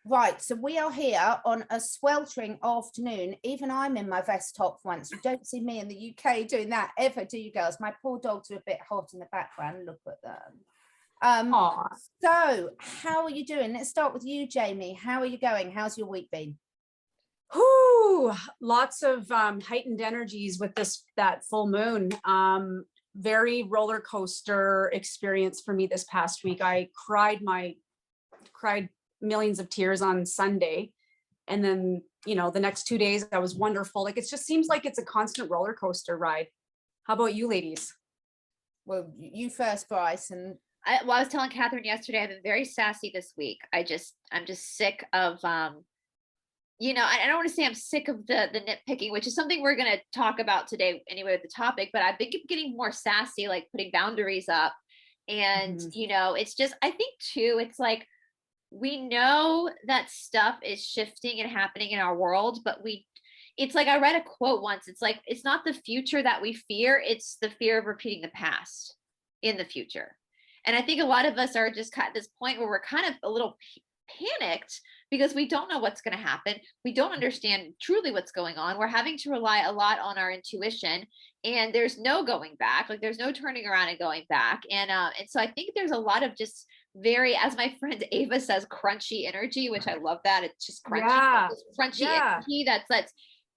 Right, so we are here on a sweltering afternoon. Even I'm in my vest top once. You don't see me in the UK doing that ever, do you girls? My poor dogs are a bit hot in the background. Look at them. So how are you doing? Let's start with you, Jamie. How are you going? How's your week been? Whoo, lots of heightened energies with that full moon. Very roller coaster experience for me this past week. I cried millions of tears on Sunday, and then the next 2 days that was wonderful. Like, it just seems like it's a constant roller coaster ride. How about you ladies? Well, you first, Brice. And I was telling Catherine yesterday, I've been very sassy this week. I'm just sick of I don't want to say I'm sick of the nitpicking, which is something we're going to talk about today anyway with the topic, but I've been getting more sassy, like putting boundaries up. And it's just, I think too, it's like, we know that stuff is shifting and happening in our world, but it's like, I read a quote once. It's like, it's not the future that we fear. It's the fear of repeating the past in the future. And I think a lot of us are just at this point where we're kind of a little panicked because we don't know what's going to happen. We don't understand truly what's going on. We're having to rely a lot on our intuition, and there's no going back. Like, there's no turning around and going back. And so I think there's a lot of just very, as my friend Ava says, crunchy energy, which I love that. It's just crunchy, crunchy energy that's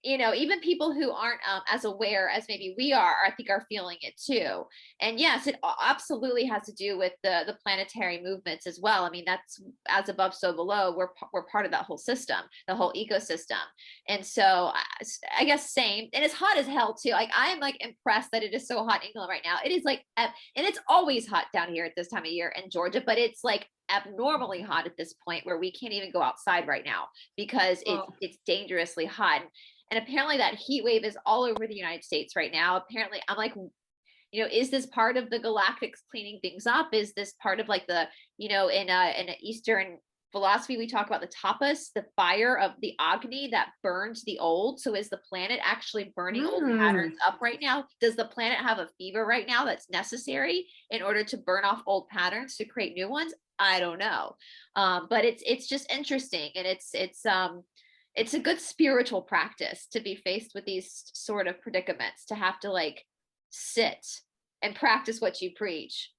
even people who aren't as aware as maybe we are, I think are feeling it too. And yes, it absolutely has to do with the planetary movements as well. I mean, that's as above, so below. We're part of that whole system, the whole ecosystem. And so I guess same. And it's hot as hell too. Like, I am like impressed that it is so hot in England right now. It is like, and it's always hot down here at this time of year in Georgia, but it's like abnormally hot at this point where we can't even go outside right now because it's dangerously hot. And apparently that heat wave is all over the United States right now. Apparently, I'm like, is this part of the galactics cleaning things up? Is this part of like the, in an Eastern philosophy, we talk about the tapas, the fire of the Agni that burns the old. So is the planet actually burning old patterns up right now? Does the planet have a fever right now that's necessary in order to burn off old patterns to create new ones? I don't know. But it's just interesting. And it's a good spiritual practice to be faced with these sort of predicaments, to have to like sit and practice what you preach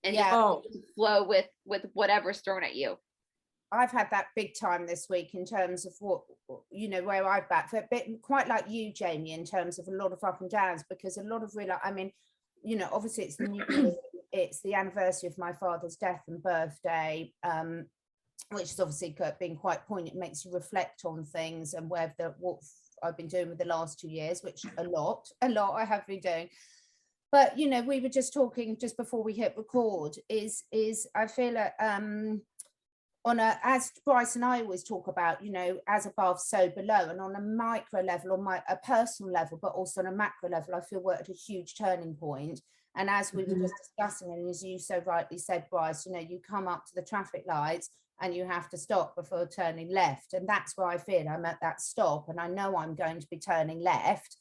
and flow with whatever's thrown at you. I've had that big time this week in terms of what, where I've backed, but quite like you, Jamie, in terms of a lot of up and downs, because a lot of obviously it's the new year, it's the anniversary of my father's death and birthday, which has obviously been quite poignant. It makes you reflect on things and what I've been doing with the last 2 years, which a lot I have been doing. But we were just talking just before we hit record. Is I feel like as Brice and I always talk about, as above, so below, and on a micro level, on a personal level, but also on a macro level, I feel we're at a huge turning point. And as we were just discussing, and as you so rightly said, Brice, you come up to the traffic lights and you have to stop before turning left. And that's where I feel I'm at that stop. And I know I'm going to be turning left,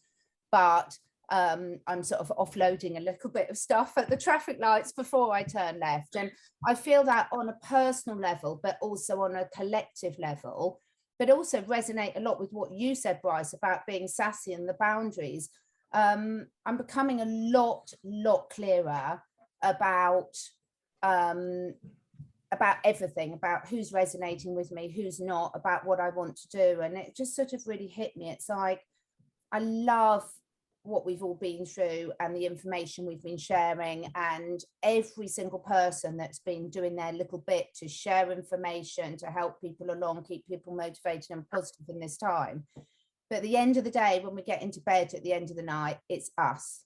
but I'm sort of offloading a little bit of stuff at the traffic lights before I turn left. And I feel that on a personal level, but also on a collective level, but also resonate a lot with what you said, Brice, about being sassy and the boundaries. I'm becoming a lot clearer about everything, about who's resonating with me, who's not, about what I want to do. And it just sort of really hit me. It's like, I love what we've all been through and the information we've been sharing, and every single person that's been doing their little bit to share information, to help people along, keep people motivated and positive in this time. But at the end of the day, when we get into bed at the end of the night, it's us.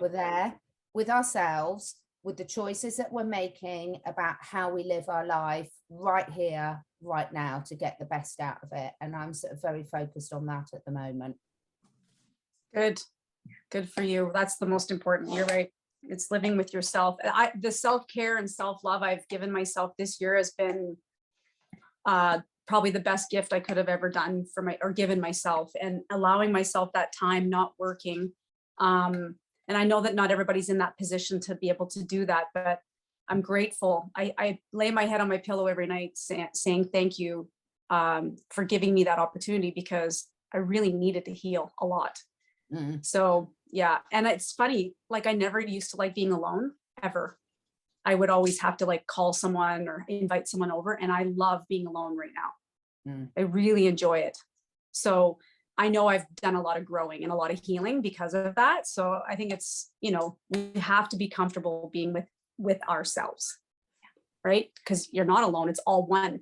We're there with ourselves, with the choices that we're making about how we live our life right here, right now, to get the best out of it. And I'm sort of very focused on that at the moment. Good for you. That's the most important. You're right. It's living with yourself. The self-care and self-love I've given myself this year has been probably the best gift I could have ever done given myself, and allowing myself that time, not working. And I know that not everybody's in that position to be able to do that, but I'm grateful. I lay my head on my pillow every night saying thank you for giving me that opportunity, because I really needed to heal a lot. So yeah. And it's funny, like I never used to like being alone ever. I would always have to like call someone or invite someone over. And I love being alone right now. I really enjoy it. So I know I've done a lot of growing and a lot of healing because of that. So I think it's, you know, we have to be comfortable being with ourselves, right? Because you're not alone. It's all one.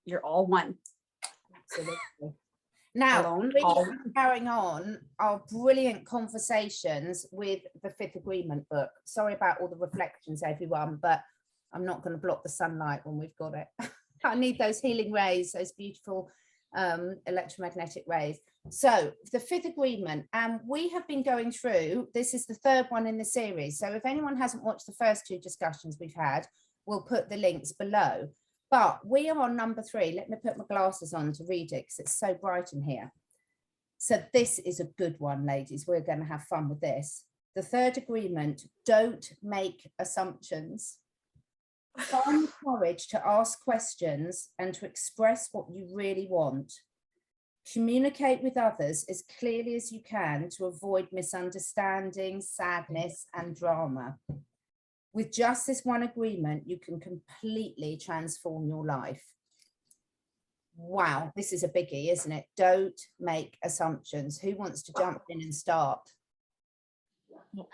You're all one. Absolutely. Now, Alone, carrying on our brilliant conversations with the Fifth Agreement book. Sorry about all the reflections, everyone, but I'm not going to block the sunlight when we've got it. I need those healing rays, those beautiful electromagnetic rays. So the Fifth Agreement, and we have been going through, this is the third one in the series. So if anyone hasn't watched the first two discussions we've had, we'll put the links below. But we are on number 3. Let me put my glasses on to read it because it's so bright in here. So this is a good one, ladies. We're going to have fun with this. The third agreement: don't make assumptions. Find the courage to ask questions and to express what you really want. Communicate with others as clearly as you can to avoid misunderstandings, sadness, and drama. With just this one agreement, you can completely transform your life. Wow, this is a biggie, isn't it? Don't make assumptions. Who wants to jump in and start?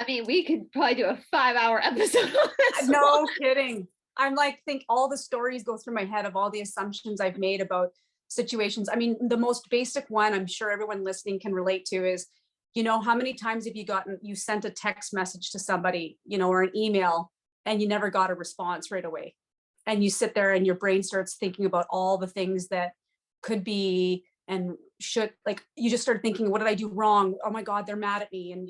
I mean, we could probably do a 5-hour episode on this. No kidding. I'm like, think all the stories go through my head of all the assumptions I've made about situations. I mean, the most basic one I'm sure everyone listening can relate to is, you know, how many times have you sent a text message to somebody, you know, or an email, and you never got a response right away. And you sit there and your brain starts thinking about all the things that could be and should, like, you just start thinking, what did I do wrong? Oh my God, they're mad at me. And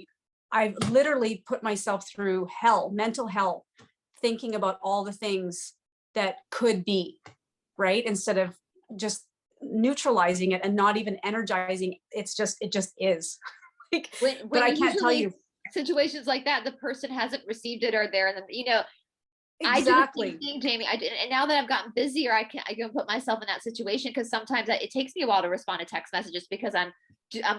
I've literally put myself through hell, mental hell, thinking about all the things that could be, right? Instead of just neutralizing it and not even energizing. It just is. Like, but I can't tell you. Situations like that, the person hasn't received it, or they're in the, you know, exactly. I do the same thing, Jamie. And now that I've gotten busier, I can put myself in that situation, because sometimes it takes me a while to respond to text messages because I'm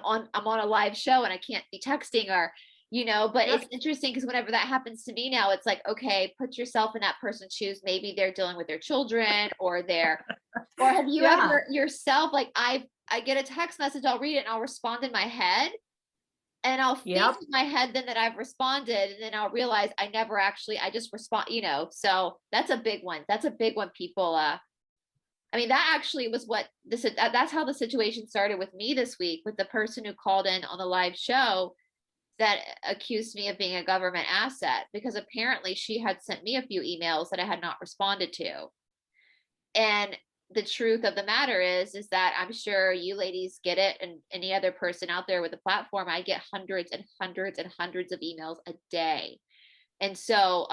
on a live show and I can't be texting, or, you know, but It's interesting because whenever that happens to me now, it's like, okay, put yourself in that person's shoes. Maybe they're dealing with their children, or have you ever yourself, like I get a text message, I'll read it and I'll respond in my head. And I'll think in my head then that I've responded, and then I'll realize I just respond, you know. So that's a big one. That's a big one, people. I mean, that actually was that's how the situation started with me this week, with the person who called in on the live show that accused me of being a government asset, because apparently she had sent me a few emails that I had not responded to. And the truth of the matter is that I'm sure you ladies get it, and any other person out there with a platform, I get hundreds and hundreds and hundreds of emails a day. And so,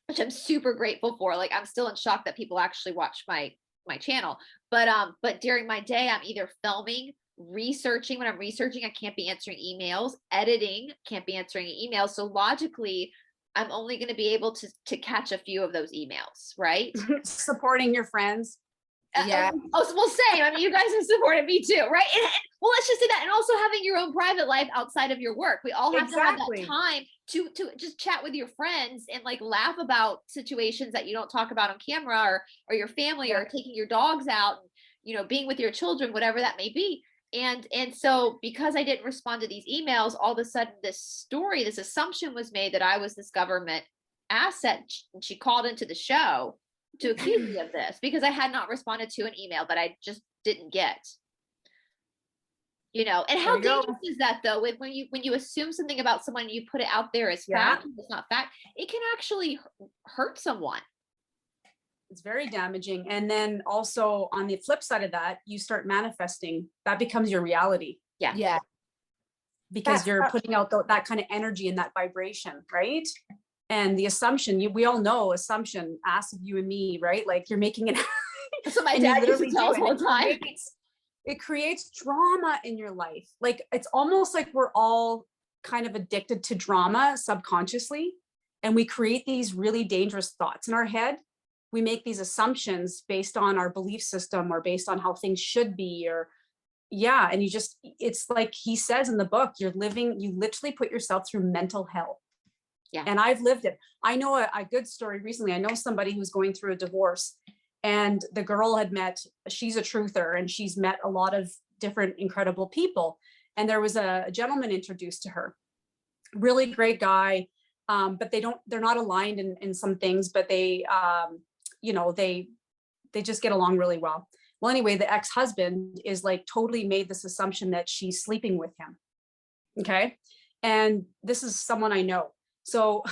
which I'm super grateful for. Like, I'm still in shock that people actually watch my channel. But during my day, I'm either filming, researching. When I'm researching, I can't be answering emails, editing, can't be answering emails. So logically, I'm only going to be able to catch a few of those emails, right? Supporting your friends. Yeah. Well, same. I mean, you guys have supported me too, right? And well, let's just say that. And also having your own private life outside of your work. We all have to have that time to just chat with your friends and like laugh about situations that you don't talk about on camera, or your family, or taking your dogs out, and, you know, being with your children, whatever that may be. And so because I didn't respond to these emails, all of a sudden this assumption was made that I was this government asset. She called into the show to accuse me of this because I had not responded to an email that I just didn't get. You know, and how dangerous is that though? When you assume something about someone, you put it out there as fact, and it's not fact, it can actually hurt someone. It's very damaging. And then also on the flip side of that, you start manifesting. That becomes your reality. Yeah. Because you're putting out that kind of energy and that vibration, right? And the assumption, we all know assumption, ask of you and me, right? Like you're making it. That's what my dad used to tell us all the time. It creates drama in your life. Like it's almost like we're all kind of addicted to drama subconsciously. And we create these really dangerous thoughts in our head, we make these assumptions based on our belief system or based on how things should be, or yeah. And it's like he says in the book, you literally put yourself through mental hell. Yeah. And I've lived it. I know a good story recently. I know somebody who's going through a divorce, and the girl she's a truther, and she's met a lot of different incredible people. And there was a gentleman introduced to her, really great guy. But they're not aligned in some things, but they just get along really well. Well, anyway, the ex-husband is like totally made this assumption that she's sleeping with him. Okay. And this is someone I know. So,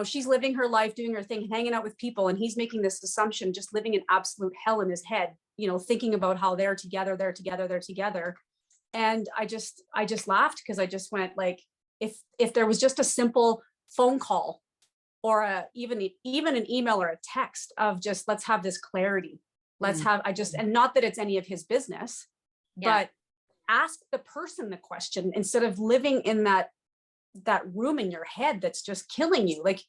she's living her life, doing her thing, hanging out with people, and he's making this assumption, just living in absolute hell in his head, thinking about how they're together. And I just laughed, because I just went like, if there was just a simple phone call or even an email or a text of just, let's have this clarity. And not that it's any of his business, but ask the person the question instead of living in that room in your head that's just killing you. Like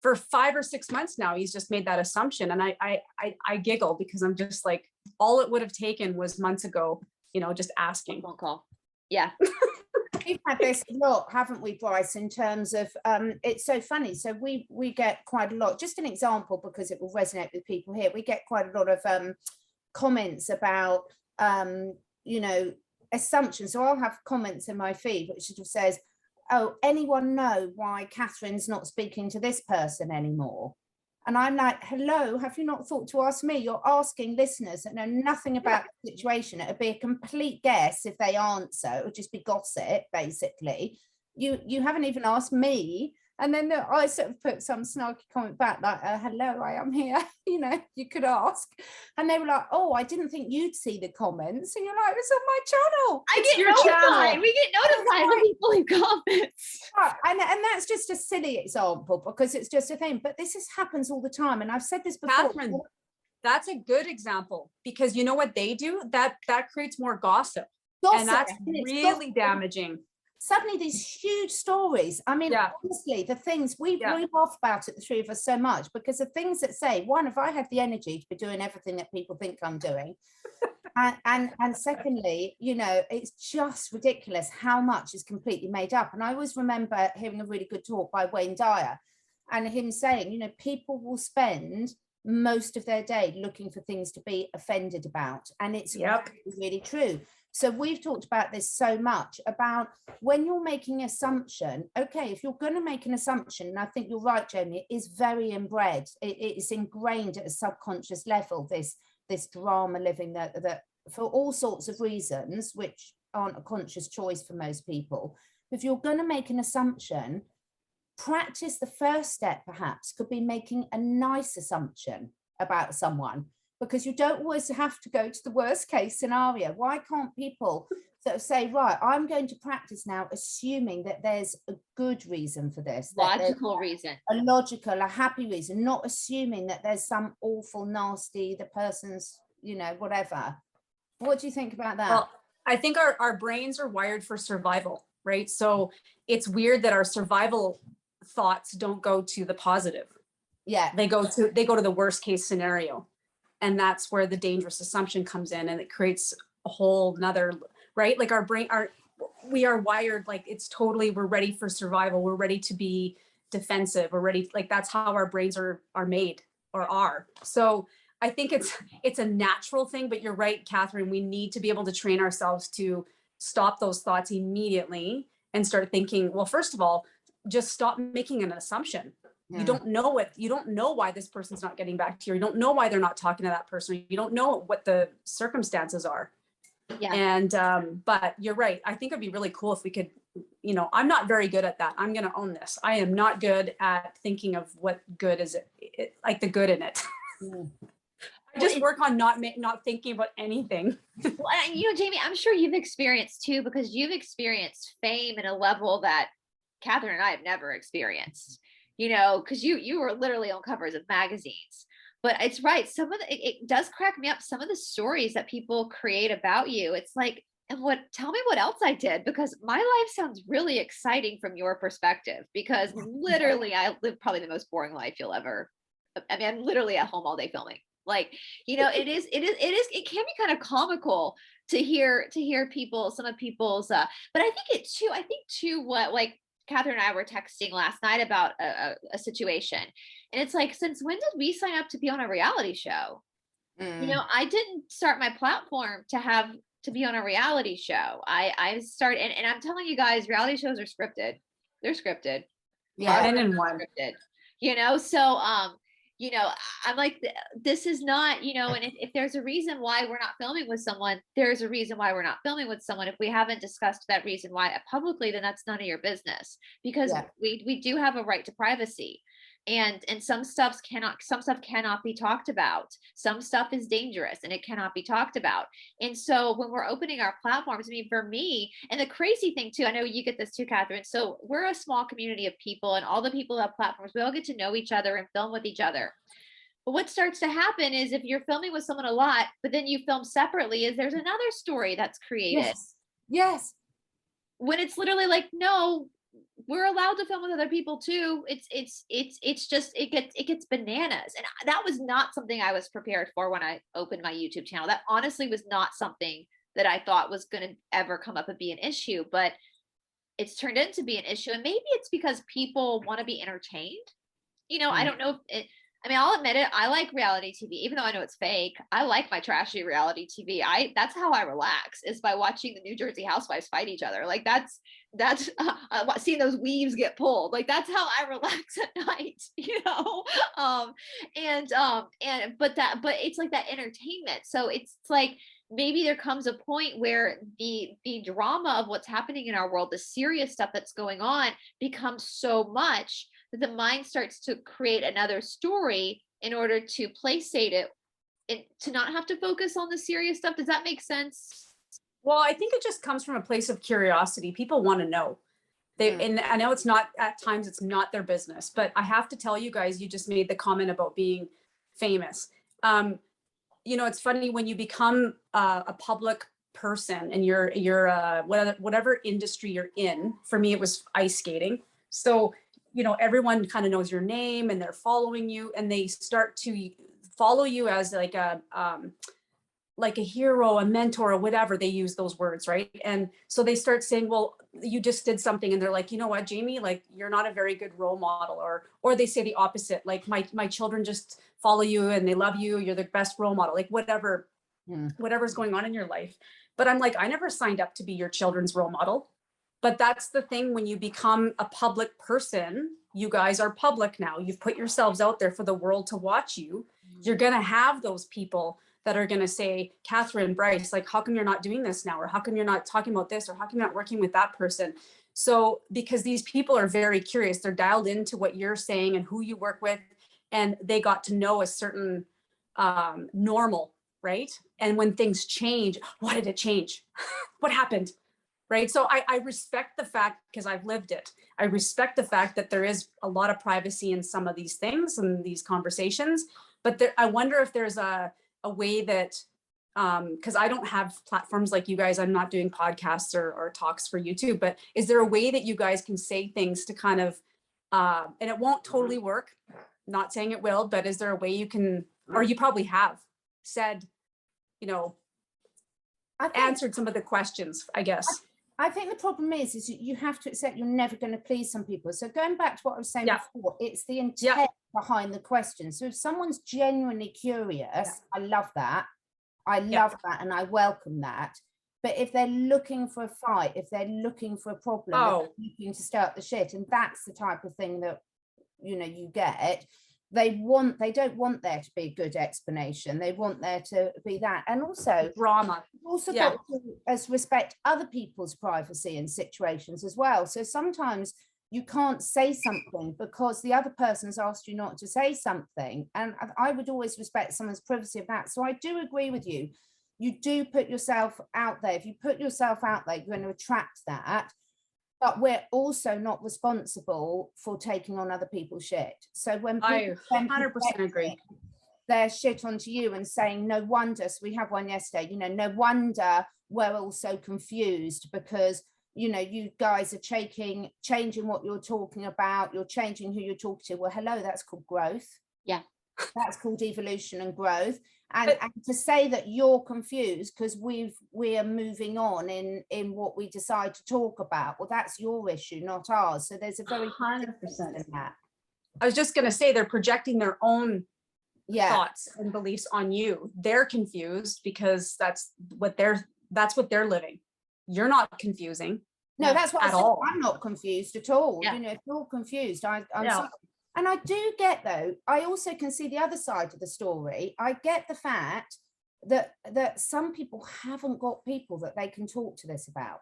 for 5 or 6 months now, he's just made that assumption. And I giggle, because I'm just like, all it would have taken was months ago, just asking. Phone call. Yeah. We've had this a lot, haven't we, Brice, in terms of, it's so funny. So we get quite a lot, just an example, because it will resonate with people here. We get quite a lot of comments about, assumptions. So I'll have comments in my feed, which sort of says, oh, anyone know why Catherine's not speaking to this person anymore? And I'm like, hello, have you not thought to ask me? You're asking listeners that know nothing about the situation. It would be a complete guess if they answer. It would just be gossip, basically. You haven't even asked me. And then I sort of put some snarky comment back, like, hello, I am here. You could ask. And they were like, oh, I didn't think you'd see the comments. And you're like, it's on my channel. I get notified. We get notified when people leave comments. And that's just a silly example, because it's just a thing. But this happens all the time. And I've said this before. Catherine, that's a good example, because you know what they do? That creates more gossip. And that's really damaging. Suddenly these huge stories. I mean, honestly, the things we laugh about it, the three of us, so much, because the things that say, one, if I had the energy to be doing everything that people think I'm doing, and secondly, it's just ridiculous how much is completely made up. And I always remember hearing a really good talk by Wayne Dyer, and him saying, people will spend most of their day looking for things to be offended about, and it's really true. So we've talked about this so much, about when you're making an assumption. Okay, if you're going to make an assumption, and I think you're right, Jamie, it is very inbred. It's ingrained at a subconscious level, this drama living that for all sorts of reasons, which aren't a conscious choice for most people. If you're going to make an assumption, practice. The first step perhaps could be making a nice assumption about someone, because you don't always have to go to the worst case scenario. Why can't people sort of say, right, I'm going to practice now assuming that there's a good reason for this. Logical reason. A logical, a happy reason, not assuming that there's some awful, nasty, the person's, whatever. What do you think about that? Well, I think our brains are wired for survival, right? So it's weird that our survival thoughts don't go to the positive. Yeah. They go to the worst case scenario. And that's where the dangerous assumption comes in, and it creates a whole nother, right? Like our brain, we are wired, like we're ready for survival. We're ready to be defensive. We're ready. Like that's how our brains are made or are. So I think it's a natural thing, but you're right, Catherine, we need to be able to train ourselves to stop those thoughts immediately and start thinking, well, first of all, just stop making an assumption. You don't know it. You don't know why this person's not getting back to you. You don't know why they're not talking to that person. You don't know what the circumstances are. Yeah. And, but you're right. I think it'd be really cool if we could, I'm not very good at that. I'm going to own this. I am not good at thinking of what good is it like the good in it. I just work on not thinking about anything. Well, Jamie, I'm sure you've experienced too, because you've experienced fame at a level that Catherine and I have never experienced. Because you were literally on covers of magazines. But it's right. It does crack me up. Some of the stories that people create about you, it's like, tell me what else I did, because my life sounds really exciting from your perspective, because literally I live probably the most boring life you'll ever I mean, I'm literally at home all day filming. Like, you know, it can be kind of comical to hear some of people's, but I think too, what, like Catherine and I were texting last night about a situation, and it's like, since when did we sign up to be on a reality show? You know, I didn't start my platform to be on a reality show. I started, and I'm telling you guys, reality shows are scripted. They're scripted. Yeah, and in one. Scripted. You know, so you know, I'm like, this is not, you know, and if there's a reason why we're not filming with someone, there's a reason why we're not filming with someone. If we haven't discussed that reason why publicly, then that's none of your business, because we do have a right to privacy. And some stuff cannot be talked about. Some stuff is dangerous and it cannot be talked about. And so when we're opening our platforms, I mean, for me, and the crazy thing too, I know you get this too, Catherine. So we're a small community of people, and all the people have platforms. We all get to know each other and film with each other. But what starts to happen is, if you're filming with someone a lot, but then you film separately, is there's another story that's created. Yes. When it's literally like, no, we're allowed to film with other people too. It's just, it gets bananas. And that was not something I was prepared for when I opened my YouTube channel. That honestly was not something that I thought was going to ever come up and be an issue, but it's turned into be an issue. And maybe it's because people want to be entertained. You know, I don't know if I mean, I'll admit it. I like reality TV, even though I know it's fake. I like my trashy reality TV. That's how I relax, is by watching the New Jersey housewives fight each other. Like that's seeing those weaves get pulled. Like that's how I relax at night, you know? But it's like that entertainment. So it's like, maybe there comes a point where the drama of what's happening in our world, the serious stuff that's going on, becomes so much that the mind starts to create another story in order to placate it, and to not have to focus on the serious stuff. Does that make sense? Well, I think it just comes from a place of curiosity. People want to know. And I know it's not, at times it's not their business, but I have to tell you guys, you just made the comment about being famous. You know, it's funny when you become a public person, and you're whatever industry you're in. For me, it was ice skating. So, you know, everyone kind of knows your name and they're following you, and they start to follow you as like a hero, a mentor, or whatever. They use those words, right? And so they start saying, well, you just did something, and they're like, you know what, Jamie, like, you're not a very good role model. Or they say the opposite, like, my children just follow you and they love you, you're the best role model, like whatever's going on in your life. But I'm like, I never signed up to be your children's role model. But that's the thing, when you become a public person, you guys are public now. You've put yourselves out there for the world to watch you. You're going to have those people that are going to say, Catherine, Brice, like, how come you're not doing this now? Or how come you're not talking about this? Or how come you're not working with that person? So because these people are very curious, they're dialed into what you're saying and who you work with, and they got to know a certain normal, right? And when things change, why did it change? What happened? Right. So I respect the fact, because I've lived it. I respect the fact that there is a lot of privacy in some of these things and these conversations. But I wonder if there's a way that, because I don't have platforms like you guys, I'm not doing podcasts or talks for YouTube, but is there a way that you guys can say things to kind of, and it won't totally work, not saying it will, but is there a way you can, or you probably have said, you know, answered some of the questions, I guess. I think the problem is you have to accept you're never going to please some people. So going back to what I was saying before, it's the intent behind the question. So if someone's genuinely curious, I love that. I love that, and I welcome that. But if they're looking for a fight, if they're looking for a problem, they're looking to start the shit, and that's the type of thing that, you know, you get. They don't want there to be a good explanation. They want there to be that. And also drama. Also got to as respect other people's privacy in situations as well. So sometimes you can't say something because the other person has asked you not to say something. And I would always respect someone's privacy of that. So I do agree with you. You do put yourself out there. If you put yourself out there, you're going to attract that. But we're also not responsible for taking on other people's shit. So when people 100% agree, their shit onto you and saying, no wonder, so we had one yesterday, you know, no wonder we're all so confused because, you know, you guys are changing what you're talking about, you're changing who you're talking to. Well, hello, that's called growth. Yeah. That's called evolution and growth. And to say that you're confused because we are moving on in what we decide to talk about, well, that's your issue, not ours. So there's a very 100%. in that. I was just going to say they're projecting their own thoughts and beliefs on you. They're confused because that's what they're living. You're not confusing. No, that's what at all. I'm not confused at all. Yeah. You know, if you're confused, I'm sorry. And I do get, though, I also can see the other side of the story. I get the fact that some people haven't got people that they can talk to this about.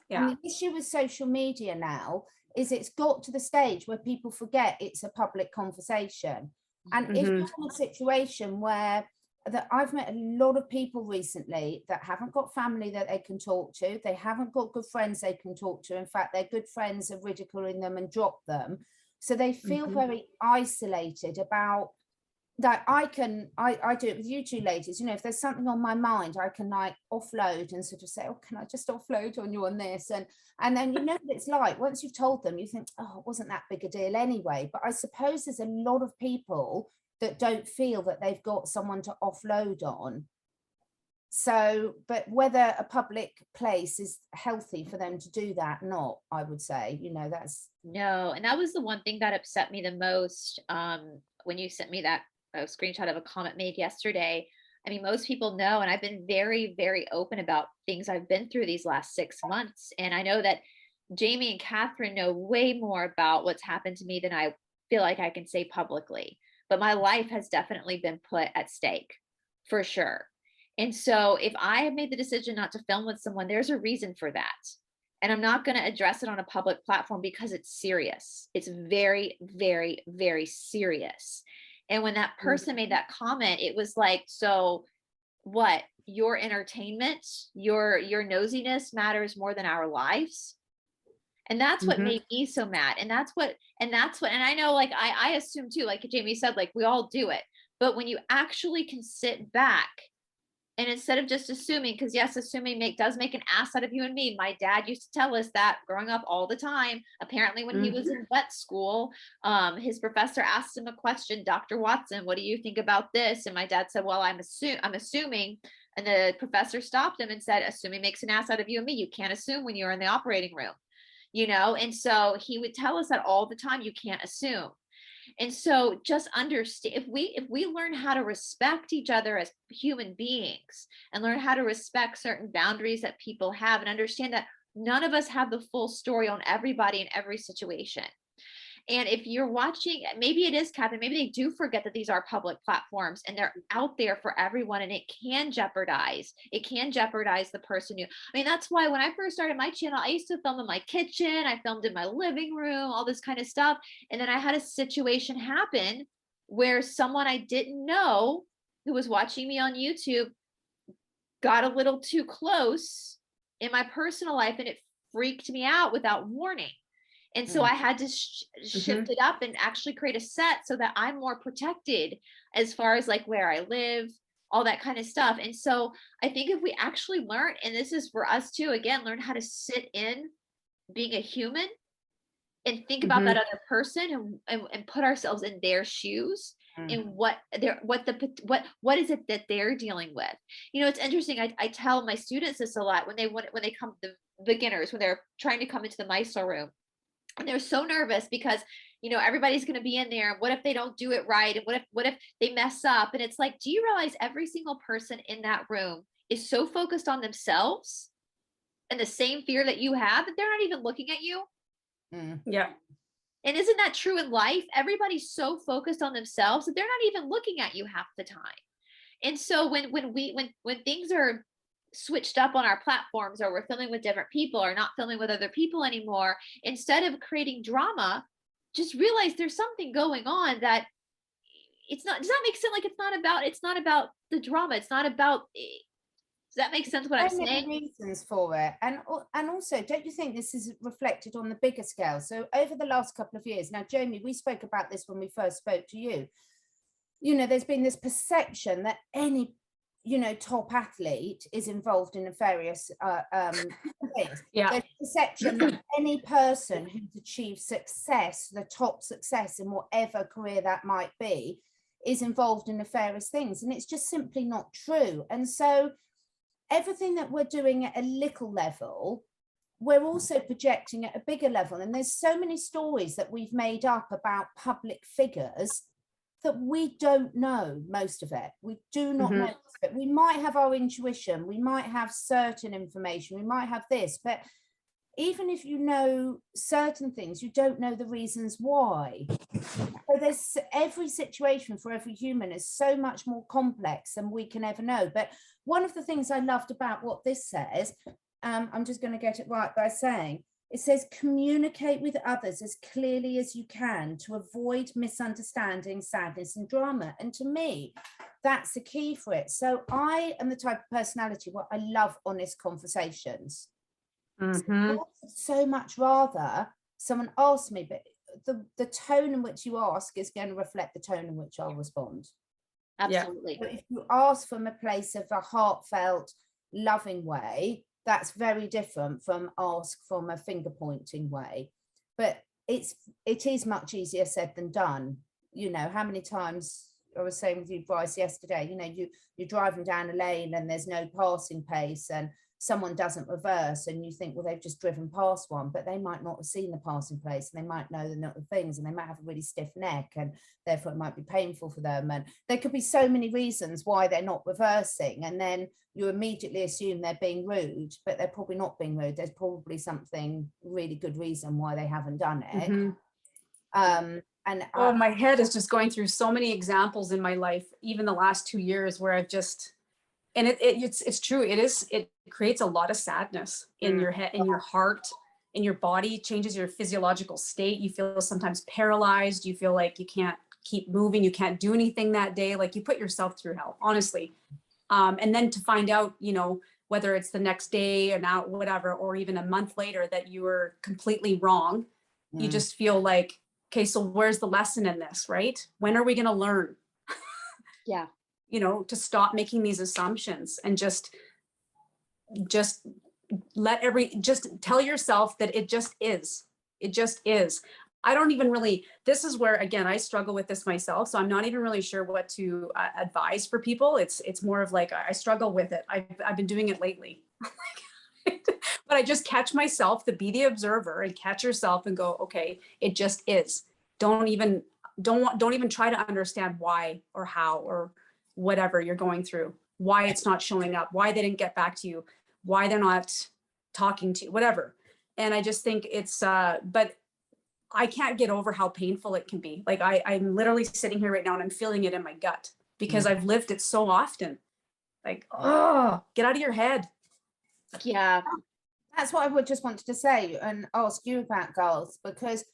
Yeah. And the issue with social media now is it's got to the stage where people forget it's a public conversation. And if you're in a situation where that I've met a lot of people recently that haven't got family that they can talk to, they haven't got good friends they can talk to. In fact, their good friends are ridiculing them and drop them. So they feel very isolated about that. I do it with you two ladies, you know, if there's something on my mind, I can like offload and sort of say, oh, can I just offload on you on this? And then, you know, what it's like once you've told them, you think, oh, it wasn't that big a deal anyway. But I suppose there's a lot of people that don't feel that they've got someone to offload on. So, but whether a public place is healthy for them to do that, not, I would say, you know, that's. No, and that was the one thing that upset me the most when you sent me that screenshot of a comment made yesterday. I mean, most people know, and I've been very, very open about things I've been through these last 6 months. And I know that Jamie and Catherine know way more about what's happened to me than I feel like I can say publicly. But my life has definitely been put at stake, for sure. And so if I have made the decision not to film with someone, there's a reason for that. And I'm not going to address it on a public platform because it's serious. It's very, very, very serious. And when that person made that comment, it was like, so what? Your entertainment, your nosiness matters more than our lives? And that's what made me so mad. And I know, like, I assume too, like Jamie said, like we all do it. But when you actually can sit back and instead of just assuming, because yes, assuming does make an ass out of you and me. My dad used to tell us that growing up all the time. Apparently when he was in vet school, his professor asked him a question, Dr. Watson, what do you think about this? And my dad said, well, I'm assuming. And the professor stopped him and said, assuming makes an ass out of you and me. You can't assume when you're in the operating room, you know? And so he would tell us that all the time, you can't assume. And so just understand, if we learn how to respect each other as human beings and learn how to respect certain boundaries that people have and understand that none of us have the full story on everybody in every situation. And if you're watching, maybe it is, Catherine, maybe they do forget that these are public platforms and they're out there for everyone, and it can jeopardize the person you, I mean, that's why when I first started my channel, I used to film in my kitchen, I filmed in my living room, all this kind of stuff. And then I had a situation happen where someone I didn't know who was watching me on YouTube got a little too close in my personal life, and it freaked me out without warning. And so I had to shift it up and actually create a set so that I'm more protected as far as like where I live, all that kind of stuff. And so I think if we actually learn, and this is for us too, again, learn how to sit in being a human and think about that other person and put ourselves in their shoes and what is it that they're dealing with. You know, it's interesting. I tell my students this a lot when they come, the beginners, when they're trying to come into the MISO room. And they're so nervous because, you know, everybody's going to be in there. What if they don't do it right? And what if they mess up? And it's like, do you realize every single person in that room is so focused on themselves and the same fear that you have that they're not even looking at you? Yeah. And isn't that true in life? Everybody's so focused on themselves that they're not even looking at you half the time. And so when things are switched up on our platforms, or we're filming with different people or not filming with other people anymore, instead of creating drama, just realize there's something going on that it's not, does that make sense? Like it's not about the drama. It's not about, does that make sense what I'm saying? Reasons for it. And also, don't you think this is reflected on the bigger scale? So over the last couple of years, now, Jamie, we spoke about this when we first spoke to you. You know, there's been this perception that any, you know, top athlete is involved in nefarious things. Yeah. There's perception that any person who's achieved success, the top success in whatever career that might be, is involved in nefarious things, and it's just simply not true. And so everything that we're doing at a little level, we're also projecting at a bigger level. And there's so many stories that we've made up about public figures that we don't know most of it. We do not know most of it. We might have our intuition, we might have certain information, we might have this, but even if you know certain things, you don't know the reasons why. So there's every situation for every human is so much more complex than we can ever know. But one of the things I loved about what this says, I'm just going to get it right by saying, it says communicate with others as clearly as you can to avoid misunderstanding, sadness and drama. And to me, that's the key for it. So I am the type of personality where I love honest conversations. So much rather someone asks me, but the tone in which you ask is going to reflect the tone in which I'll respond. Absolutely. But if you ask from a place of a heartfelt, loving way, that's very different from ask from a finger pointing way. But it is much easier said than done. You know, how many times I was saying with you, Brice, yesterday, you know, you're driving down a lane and there's no passing pace and someone doesn't reverse and you think, well, they've just driven past one, but they might not have seen the passing place and they might know the not the things and they might have a really stiff neck and therefore it might be painful for them. And there could be so many reasons why they're not reversing, and then you immediately assume they're being rude, but they're probably not being rude. There's probably something really good reason why they haven't done it. And my head is just going through so many examples in my life, even the last 2 years, where I've just, and it's true. It creates a lot of sadness in your head, in your heart, in your body. It changes your physiological state. You feel sometimes paralyzed. You feel like you can't keep moving. You can't do anything that day. Like you put yourself through hell, honestly. And then to find out, you know, whether it's the next day or now, whatever, or even a month later that you were completely wrong, you just feel like, okay, so where's the lesson in this, right? When are we going to learn? Yeah. You know, to stop making these assumptions and just tell yourself that it just is. It just is. I don't even really, this is where, again, I struggle with this myself. So I'm not even really sure what to advise for people. It's more of like, I struggle with it. I've been doing it lately. But I just catch myself to be the observer and catch yourself and go, okay, it just is. Don't even try to understand why or how or whatever you're going through, why it's not showing up, why they didn't get back to you, why they're not talking to you, whatever. And I just think it's, but I can't get over how painful it can be. Like I'm literally sitting here right now and I'm feeling it in my gut because I've lived it so often. Like, oh, get out of your head. Yeah. That's what I would just wanted to say and ask you about, girls, because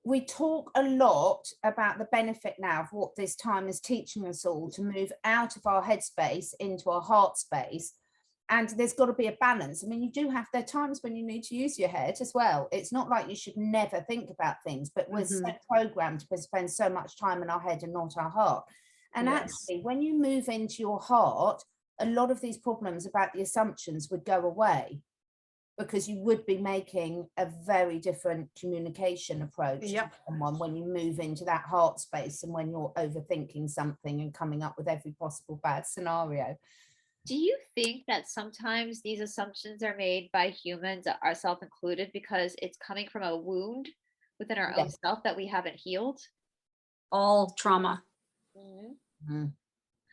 we talk a lot about the benefit now of what this time is teaching us all to move out of our headspace into our heart space. And there's got to be a balance. I mean, there are times when you need to use your head as well. It's not like you should never think about things, but we're so programmed to spend so much time in our head and not our heart. And actually, when you move into your heart, a lot of these problems about the assumptions would go away, because you would be making a very different communication approach to someone when you move into that heart space and when you're overthinking something and coming up with every possible bad scenario. Do you think that sometimes these assumptions are made by humans, ourselves included, because it's coming from a wound within our own self that we haven't healed? All trauma.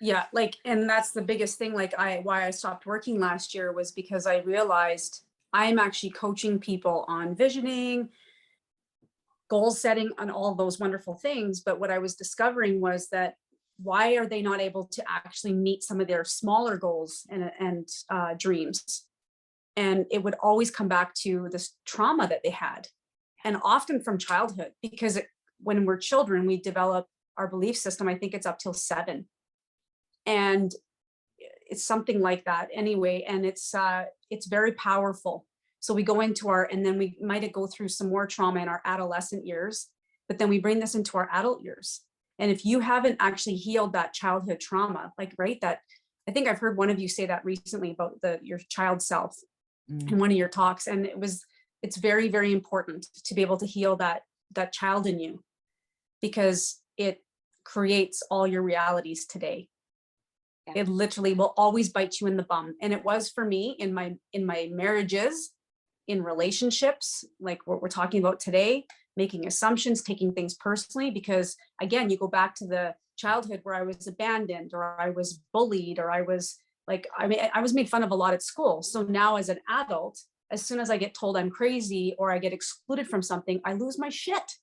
Yeah, like, and that's the biggest thing. Like why I stopped working last year was because I realized I'm actually coaching people on visioning, goal setting, on all those wonderful things. But what I was discovering was that why are they not able to actually meet some of their smaller goals and dreams? And it would always come back to this trauma that they had, and often from childhood, because when we're children, we develop our belief system. I think it's up till 7. And it's something like that anyway. And it's very powerful. So we go into and then we might go through some more trauma in our adolescent years, but then we bring this into our adult years. And if you haven't actually healed that childhood trauma, like, right, that I think I've heard one of you say that recently about your child self in one of your talks. And it's very, very important to be able to heal that child in you, because creates all your realities today. Yeah. It literally will always bite you in the bum. And it was for me in my marriages, in relationships, like what we're talking about today, making assumptions, taking things personally, because again, you go back to the childhood where I was abandoned or I was bullied or I was like, I mean, I was made fun of a lot at school. So now as an adult, as soon as I get told I'm crazy or I get excluded from something, I lose my shit.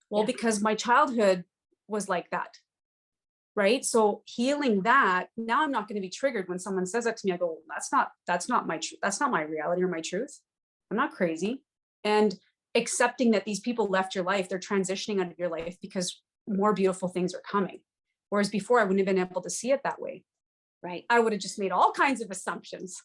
Well, because my childhood was like that. Right. So healing that, now I'm not going to be triggered when someone says that to me. I go, that's not my reality or my truth. I'm not crazy. And accepting that these people left your life, they're transitioning out of your life because more beautiful things are coming. Whereas before I wouldn't have been able to see it that way. Right. I would have just made all kinds of assumptions.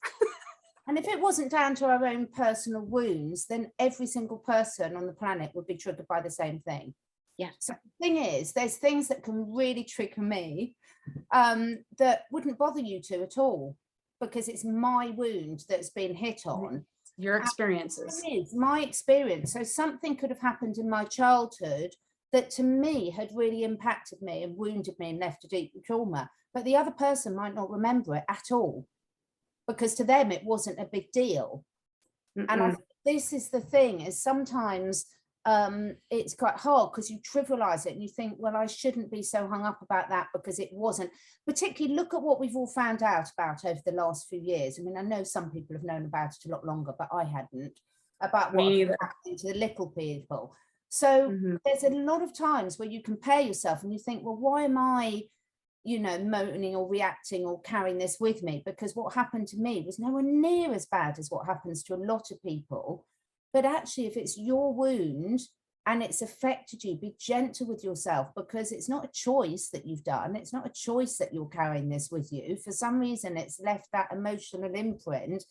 And if it wasn't down to our own personal wounds, then every single person on the planet would be triggered by the same thing. Yeah. So the thing is, there's things that can really trigger me that wouldn't bother you to at all, because it's my wound that's been hit on. Your experiences. It is my experience. So something could have happened in my childhood that to me had really impacted me and wounded me and left a deep trauma. But the other person might not remember it at all, because to them it wasn't a big deal. And I think this is the thing, is sometimes it's quite hard because you trivialize it and you think, well, I shouldn't be so hung up about that because it wasn't. Particularly look at what we've all found out about over the last few years. I mean, I know some people have known about it a lot longer, but I hadn't, about what happened to the little people. So there's a lot of times where you compare yourself and you think, well, why am I, you know, moaning or reacting or carrying this with me? Because what happened to me was nowhere near as bad as what happens to a lot of people. But actually, if it's your wound and it's affected you, be gentle with yourself, because it's not a choice that you've done. It's not a choice that you're carrying this with you. For some reason, it's left that emotional imprint.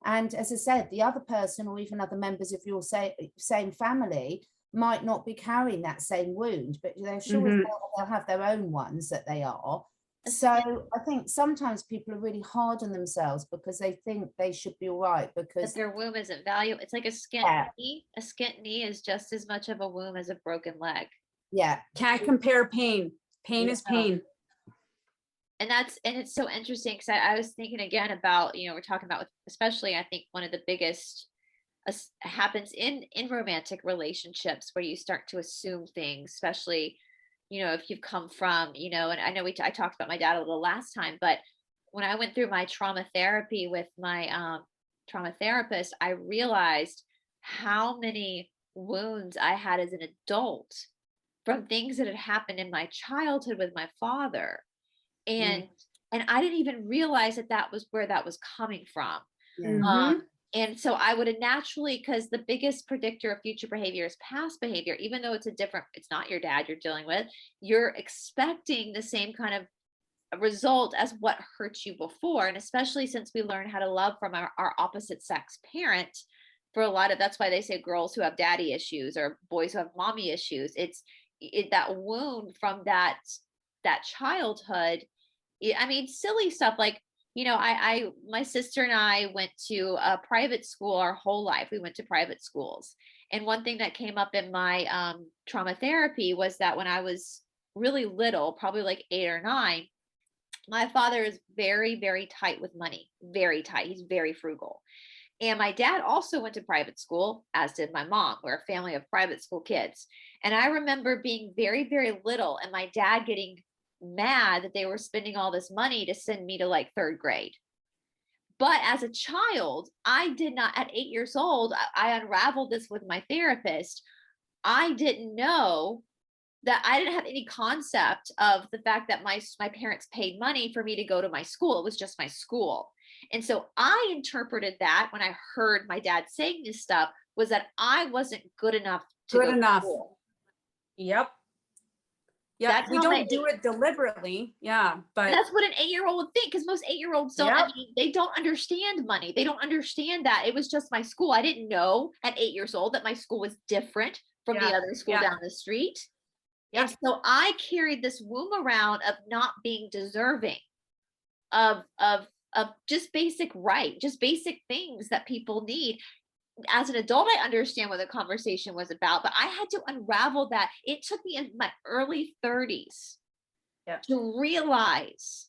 And as I said, the other person or even other members of your same family might not be carrying that same wound, but they're sure they'll have their own ones that they are. So I think sometimes people are really hard on themselves because they think they should be all right because their womb isn't valuable. It's like a skint knee. A skint knee is just as much of a womb as a broken leg. Yeah. Can't compare pain. Pain is pain. And it's so interesting because I was thinking again about, you know, we're talking about, especially I think one of the biggest happens in romantic relationships where you start to assume things, especially, you know, if you've come from, you know, and I know I talked about my dad a little last time, but when I went through my trauma therapy with my trauma therapist, I realized how many wounds I had as an adult from things that had happened in my childhood with my father. And I didn't even realize that was where that was coming from. And so I would have naturally, because the biggest predictor of future behavior is past behavior, even though it's not your dad you're dealing with, you're expecting the same kind of result as what hurt you before. And especially since we learn how to love from our opposite sex parent, for a lot of, that's why they say girls who have daddy issues or boys who have mommy issues, it's that wound from that childhood. I mean, silly stuff like, you know, my sister and I went to a private school our whole life. We went to private schools. And one thing that came up in my trauma therapy was that when I was really little, probably like 8 or 9, my father is very, very tight with money, very tight. He's very frugal. And my dad also went to private school, as did my mom. We're a family of private school kids. And I remember being very, very little and my dad getting mad that they were spending all this money to send me to like 3rd grade. But as a child, I did not, at 8 years old, I unraveled this with my therapist. I didn't know that I didn't have any concept of the fact that my parents paid money for me to go to my school. It was just my school. And so I interpreted that when I heard my dad saying this stuff was that I wasn't good enough to go to school. Yep. Yeah, we don't do it deliberately. Yeah, but that's what an 8-year-old would think, because most 8-year-olds don't. I mean, they don't understand money. They don't understand that it was just my school. I didn't know at 8 years old that my school was different from the other school down the street. And so I carried this womb around of not being deserving of just basic just basic things that people need. as an adult, I understand what the conversation was about, but I had to unravel that. It took me in my early 30s to realize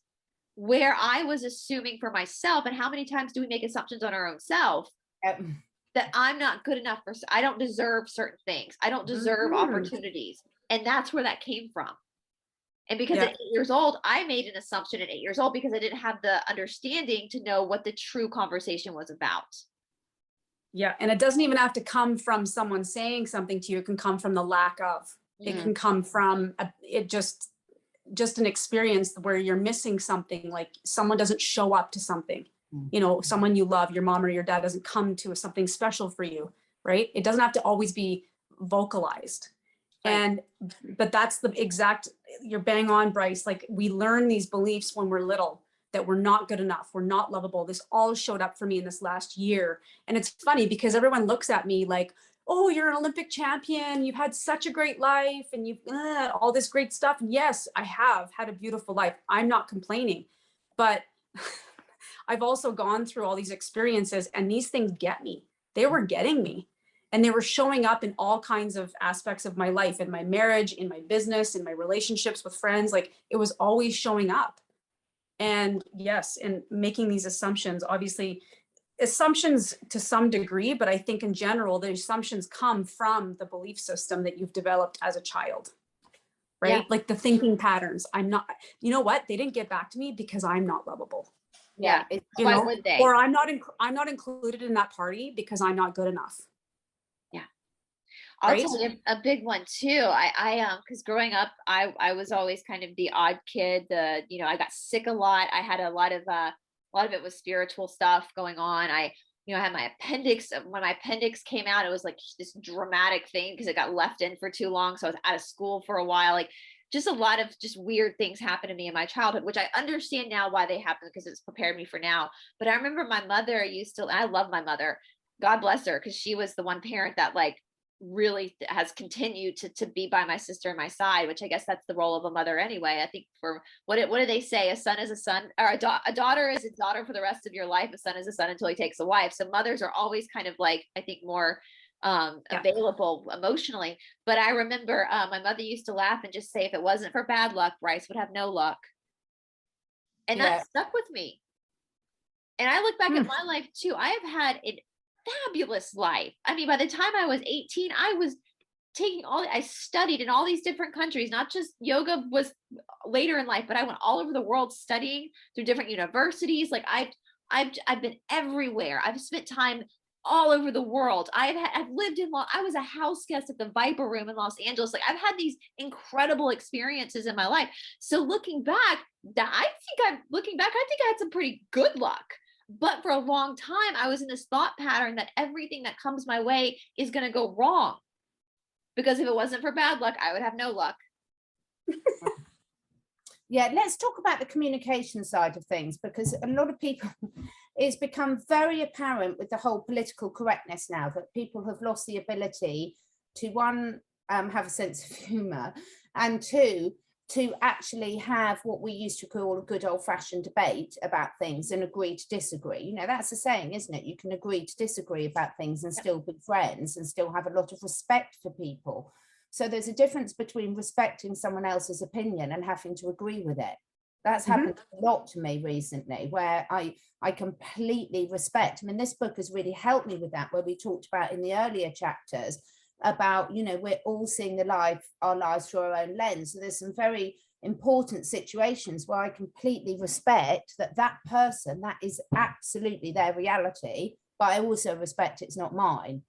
where I was assuming for myself, and how many times do we make assumptions on our own self that I'm not good enough for, I don't deserve certain things. I don't deserve opportunities. And that's where that came from. And because at 8 years old, I made an assumption at 8 years old because I didn't have the understanding to know what the true conversation was about. Yeah. And it doesn't even have to come from someone saying something to you. It can come from the lack of, it can come from just an experience where you're missing something, like someone doesn't show up to something, you know, someone you love, your mom or your dad doesn't come to something special for you, right? It doesn't have to always be vocalized. Right. But that's the exact, you're bang on, Brice. Like, we learn these beliefs when we're little, that we're not good enough, we're not lovable. This all showed up for me in this last year. And it's funny because everyone looks at me like, oh, you're an Olympic champion, you've had such a great life, and you've all this great stuff. And yes, I have had a beautiful life. I'm not complaining, but I've also gone through all these experiences, and these things get me. They were getting me. And they were showing up in all kinds of aspects of my life, in my marriage, in my business, in my relationships with friends. Like, it was always showing up. And yes, and making these assumptions, obviously assumptions to some degree, but I think in general, the assumptions come from the belief system that you've developed as a child, right? Yeah. Like the thinking patterns. I'm not, you know what? They didn't get back to me because I'm not lovable. Yeah. Why would they? Or I'm not included in that party because I'm not good enough. I'll tell you a big one too. I because growing up, I was always kind of the odd kid. I got sick a lot. I had a lot of it was spiritual stuff going on. I had my appendix. When my appendix came out, it was like this dramatic thing because it got left in for too long. So I was out of school for a while. Like, just a lot of just weird things happened to me in my childhood, which I understand now why they happened because it's prepared me for now. But I remember my mother I love my mother, God bless her, because she was the one parent that like really has continued to be by my sister and my side, which I guess that's the role of a mother anyway. I think for what do they say? A son is a son, or a daughter is a daughter for the rest of your life. A son is a son until he takes a wife. So mothers are always kind of like, I think, more available emotionally. But I remember my mother used to laugh and just say, if it wasn't for bad luck, Brice would have no luck. And that stuck with me. And I look back at my life too. I have had an fabulous life. I mean, by the time I was 18, I was I studied in all these different countries. Not just yoga was later in life, but I went all over the world studying through different universities. Like, I've been everywhere. I've spent time all over the world. I've lived I was a house guest at the Viper Room in Los Angeles. Like, I've had these incredible experiences in my life. So looking back, I think I had some pretty good luck. But for a long time, I was in this thought pattern that everything that comes my way is going to go wrong. Because if it wasn't for bad luck, I would have no luck. Yeah, let's talk about the communication side of things, because a lot of people, it's become very apparent with the whole political correctness now that people have lost the ability to, one, have a sense of humor, and two, to actually have what we used to call a good old-fashioned debate about things and agree to disagree. That's a saying, isn't it? You can agree to disagree about things and still be friends and still have a lot of respect for people. So there's a difference between respecting someone else's opinion and having to agree with it. That's happened a lot to me recently, where I completely respect. I mean, this book has really helped me with that, where we talked about in the earlier chapters about, we're all seeing our lives through our own lens. So there's some very important situations where I completely respect that person, that is absolutely their reality, but I also respect it's not mine.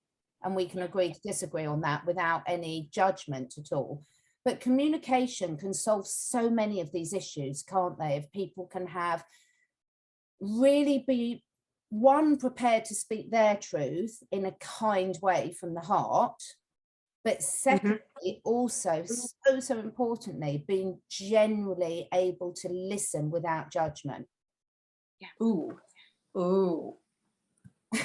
And we can agree to disagree on that without any judgment at all. But communication can solve so many of these issues, can't they? If people can really be, one, prepared to speak their truth in a kind way from the heart, but secondly, also so importantly, being genuinely able to listen without judgment. Yeah. Ooh.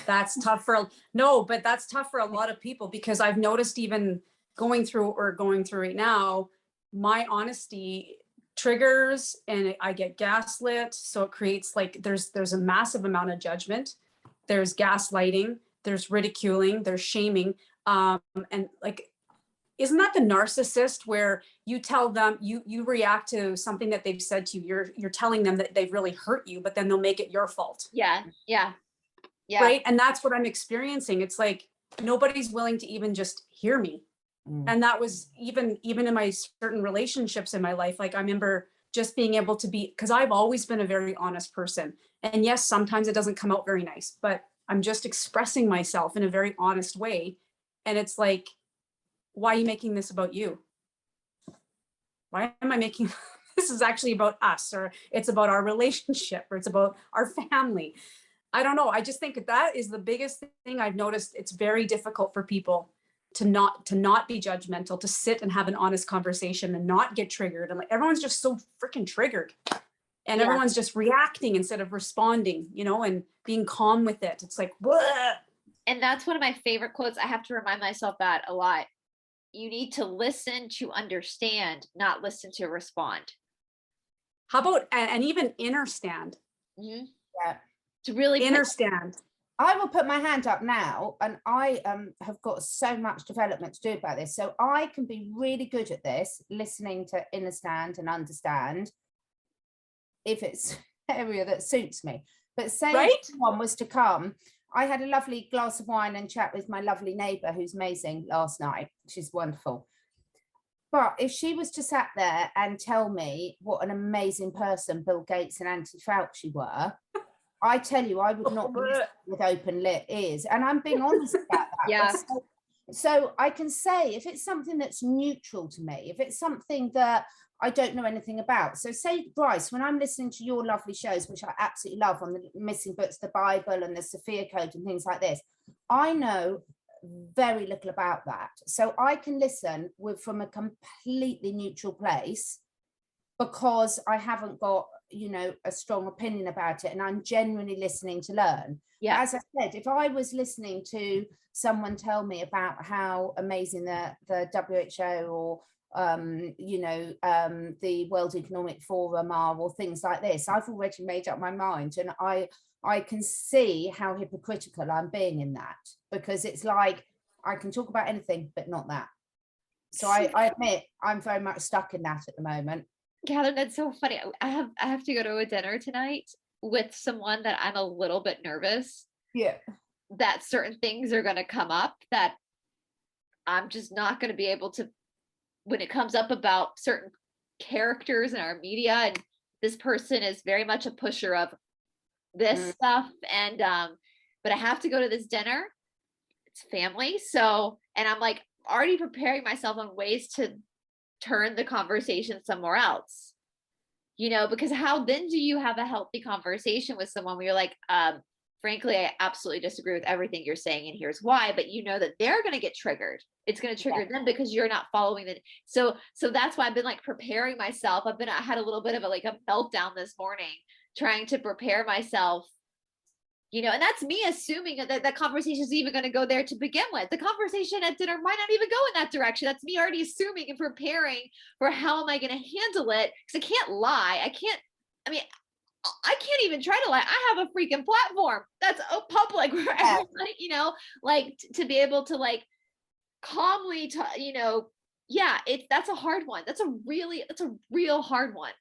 That's tough but that's tough for a lot of people, because I've noticed, even going through right now, my honesty triggers and I get gaslit. So it creates, like, there's a massive amount of judgment. There's gaslighting. there's ridiculing, there's shaming. And like, isn't that the narcissist where you tell them, you react to something that they've said to you, you're telling them that they've really hurt you, but then they'll make it your fault. Yeah. Right. And that's what I'm experiencing. It's like, nobody's willing to even just hear me. And that was even in my certain relationships in my life. Like I remember just being able to be, because I've always been a very honest person. And yes, sometimes it doesn't come out very nice, but I'm just expressing myself in a very honest way. And it's like, why are you making this about you? Why am I making this is actually about us, or it's about our relationship, or it's about our family? I don't know. I just think that is the biggest thing I've noticed. It's very difficult for people to not be judgmental, to sit and have an honest conversation and not get triggered. And like everyone's just so freaking triggered, and everyone's just reacting instead of responding, you know, and being calm with it. It's like, bleh. And that's one of my favorite quotes. I have to remind myself that a lot. You need to listen to understand, not listen to respond. How about, and even understand? Mm-hmm. Yeah. To really understand. I will put my hand up now, and I have got so much development to do about this. So I can be really good at this, listening to understand and understand, if it's an area that suits me. But say if someone was to come, I had a lovely glass of wine and chat with my lovely neighbour, who's amazing, last night. She's wonderful. But if she was to sat there and tell me what an amazing person Bill Gates and Anthony Fauci were, I tell you, I would not be with open lit ears. And I'm being honest about that. Yeah. So I can say, if it's something that's neutral to me, if it's something that I don't know anything about. So say, Brice, when I'm listening to your lovely shows, which I absolutely love, on the missing books, the Bible and the Sophia Code and things like this, I know very little about that. So I can listen from a completely neutral place, because I haven't got, you know, a strong opinion about it, and I'm genuinely listening to learn. Yeah. As I said, if I was listening to someone tell me about how amazing the WHO or the World Economic Forum are, or things like this, I've already made up my mind, and I can see how hypocritical I'm being in that, because it's like I can talk about anything but not that. So I admit I'm very much stuck in that at the moment. Catherine, that's so funny. I have to go to a dinner tonight with someone that I'm a little bit nervous. Yeah. That certain things are going to come up that I'm just not going to be able to, when it comes up about certain characters in our media, and this person is very much a pusher of this stuff. And, but I have to go to this dinner. It's family. So, and I'm like already preparing myself on ways to turn the conversation somewhere else, you know, because how then do you have a healthy conversation with someone where you're like, frankly, I absolutely disagree with everything you're saying, and here's why, but you know that they're going to get triggered. It's going to trigger them because you're not following the, so that's why I've been like preparing myself. I had a little bit of a meltdown this morning, trying to prepare myself, you know, and that's me assuming that that conversation is even going to go there to begin with. The conversation at dinner might not even go in that direction. That's me already assuming and preparing for how am I going to handle it? Because I can't lie. I can't even try to lie. I have a freaking platform that's public where everybody, you know, like to be able to like calmly, you know, that's a hard one. That's a real hard one.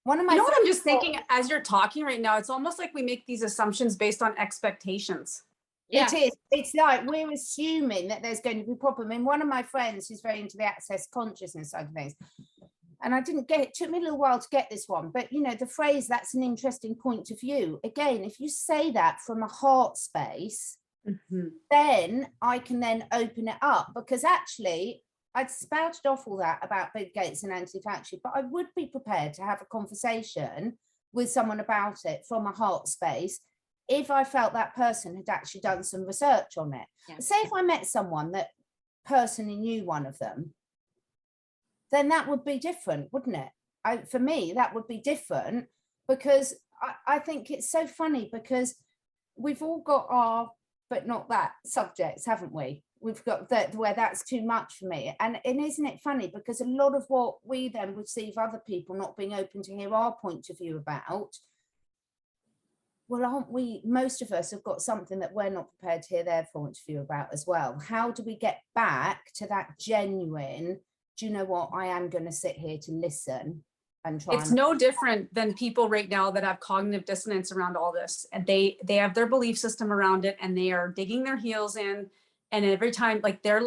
One of my, you know what I'm just thinking as you're talking right now, it's almost like we make these assumptions based on expectations. Yeah. It is. It's like we're assuming that there's going to be a problem. I mean, one of my friends who's very into the access consciousness side of things, and I didn't get it, took me a little while to get this one, but you know, the phrase, that's an interesting point of view. Again, if you say that from a heart space, then I can then open it up, because actually I'd spouted off all that about Bill Gates and Anthony Fauci, but I would be prepared to have a conversation with someone about it from a heart space if I felt that person had actually done some research on it. Yeah. Say if I met someone that personally knew one of them, then that would be different, wouldn't it? For me, that would be different, because I think it's so funny, because we've all got our but not that subjects, haven't we? We've got that where that's too much for me. And isn't it funny, because a lot of what we then receive other people not being open to hear our point of view about, well, aren't we, most of us have got something that we're not prepared to hear their point of view about as well. How do we get back to that genuine, do you know what, I am going to sit here to listen and try. It's no different than people right now that have cognitive dissonance around all this, and they have their belief system around it, and they are digging their heels in. And every time, like they're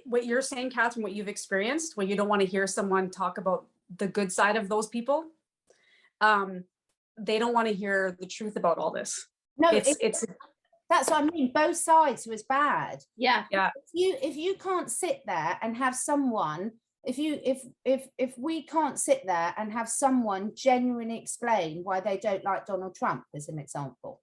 what you're saying, Catherine, what you've experienced, when you don't want to hear someone talk about the good side of those people, they don't want to hear the truth about all this. No, it's that's what I mean. Both sides was bad. Yeah. If you can't sit there and have someone, if we can't sit there and have someone genuinely explain why they don't like Donald Trump, as an example,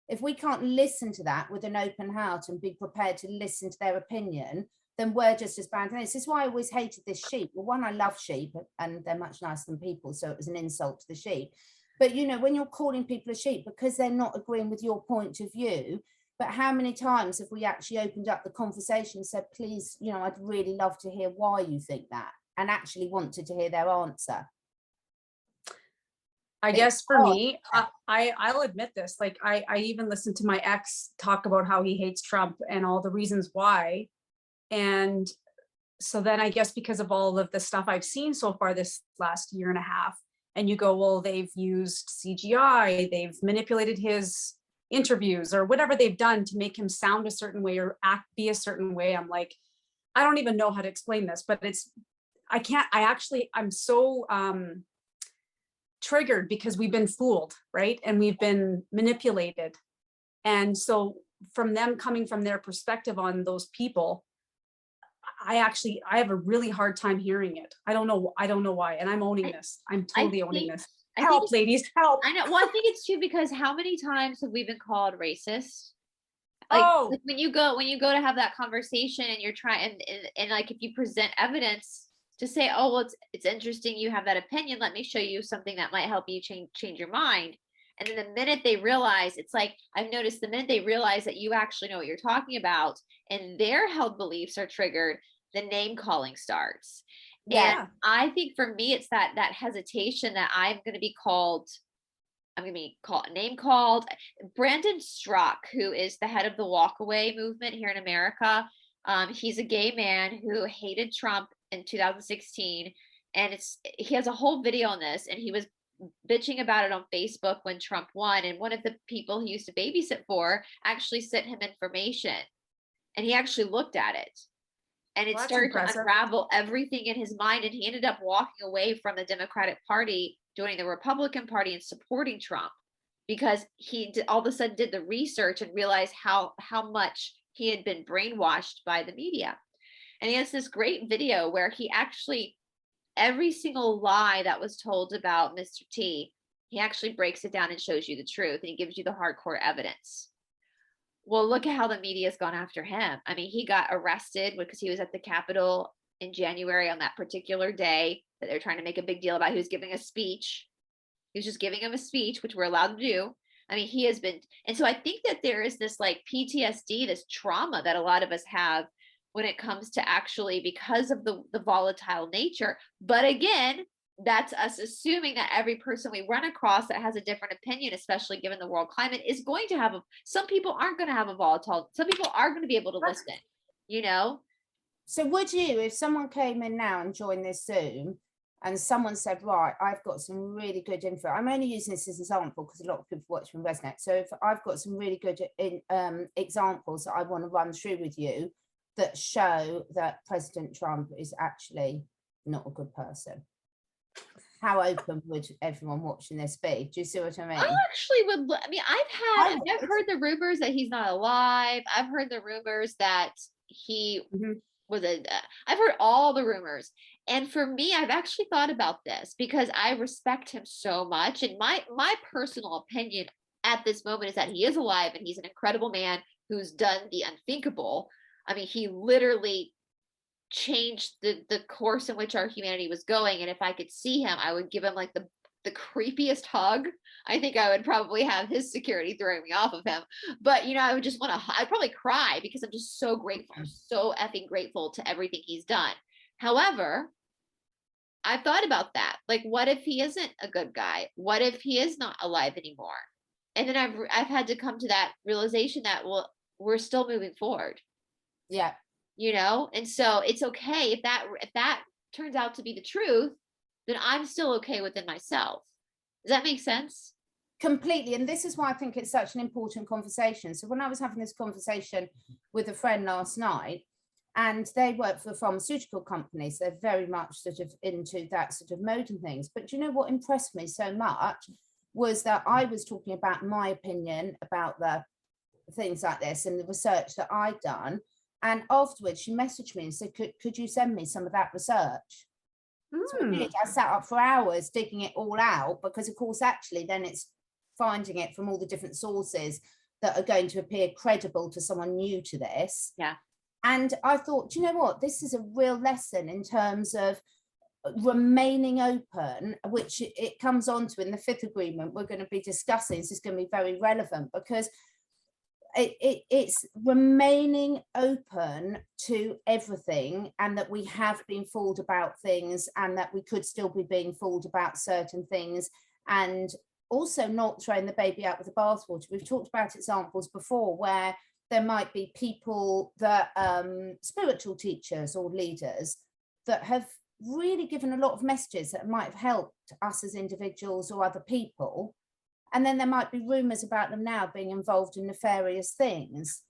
if we can't listen to that with an open heart and be prepared to listen to their opinion, then we're just as bad. And this is why I always hated this sheep. Well, one, I love sheep and they're much nicer than people, so it was an insult to the sheep. But, you know, when you're calling people a sheep because they're not agreeing with your point of view, but how many times have we actually opened up the conversation and said, please, you know, I'd really love to hear why you think that, and actually wanted to hear their answer. I guess for me, I'll admit this, like I even listened to my ex talk about how he hates Trump and all the reasons why. And so then I guess because of all of the stuff I've seen so far this last year and a half, and you go, well, they've used CGI, they've manipulated his interviews or whatever they've done to make him sound a certain way or be a certain way. I'm like, I don't even know how to explain this, but I'm so triggered because we've been fooled, right? And we've been manipulated. And so from them coming from their perspective on those people, I have a really hard time hearing it. I don't know why. And I'm owning this. I'm totally owning this. Help, ladies, help. I know. Well, I think it's too, because how many times have we been called racist? Like when you go to have that conversation and you're trying and like if you present evidence to say, oh, well, it's interesting you have that opinion, let me show you something that might help you change your mind. And then the minute they realize, it's like I've noticed, the minute they realize that you actually know what you're talking about and their held beliefs are triggered, the name calling starts. Yeah. And I think for me, it's that hesitation that I'm going to be name called. Brandon Strzok, who is the head of the walkaway movement here in America. He's a gay man who hated Trump in 2016. And he has a whole video on this, and he was bitching about it on Facebook when Trump won. And one of the people he used to babysit for actually sent him information, and he actually looked at it. And it started to unravel everything in his mind. And he ended up walking away from the Democratic Party, joining the Republican Party and supporting Trump, because he all of a sudden did the research and realized how much he had been brainwashed by the media. And he has this great video where he actually, every single lie that was told about Mr. T, he actually breaks it down and shows you the truth. And he gives you the hardcore evidence. Well, look at how the media has gone after him. I mean, he got arrested because he was at the Capitol in January on that particular day that they're trying to make a big deal about. He was giving a speech. He was just giving him a speech, which we're allowed to do. I mean, he has been. And so I think that there is this like PTSD, this trauma that a lot of us have when it comes to actually, because of the volatile nature. But again, that's us assuming that every person we run across that has a different opinion, especially given the world climate, is going to have some people aren't going to have a volatile, some people are going to be able to listen, you know? So would you, if someone came in now and joined this Zoom and someone said, right, I've got some really good info. I'm only using this as an example because a lot of people watch from Resonant. So if I've got some really good examples that I want to run through with you that show that President Trump is actually not a good person, how open would everyone watching this be? Do you see what I mean? I actually would. I mean, I've heard the rumors that he's not alive. I've heard the rumors that he was I've heard all the rumors. And for me, I've actually thought about this because I respect him so much. And my personal opinion at this moment is that he is alive and he's an incredible man who's done the unthinkable. I mean, he literally changed the course in which our humanity was going. And if I could see him, I would give him like the creepiest hug. I think I would probably have his security throwing me off of him. But, you know, I would just I'd probably cry because I'm just so grateful. I'm so effing grateful to everything he's done. However, I've thought about that. Like, what if he isn't a good guy? What if he is not alive anymore? And then I've had to come to that realization that, well, we're still moving forward. Yeah. You know, and so it's okay if that turns out to be the truth, then I'm still okay within myself. Does that make sense? Completely. And this is why I think it's such an important conversation. So when I was having this conversation with a friend last night, and they work for pharmaceutical companies, they're very much sort of into that sort of mode and things. But do you know what impressed me so much was that I was talking about my opinion about the things like this and the research that I'd done. And afterwards she messaged me and said, could you send me some of that research? So I sat up for hours digging it all out, because of course actually then it's finding it from all the different sources that are going to appear credible to someone new to this. Yeah. And I thought, do you know what, this is a real lesson in terms of remaining open, which it comes on to in the 5th agreement we're going to be discussing. This is going to be very relevant, because it's remaining open to everything, and that we have been fooled about things, and that we could still be being fooled about certain things, and also not throwing the baby out with the bathwater. We've talked about examples before where there might be people that spiritual teachers or leaders that have really given a lot of messages that might have helped us as individuals or other people. And then there might be rumors about them now being involved in nefarious things.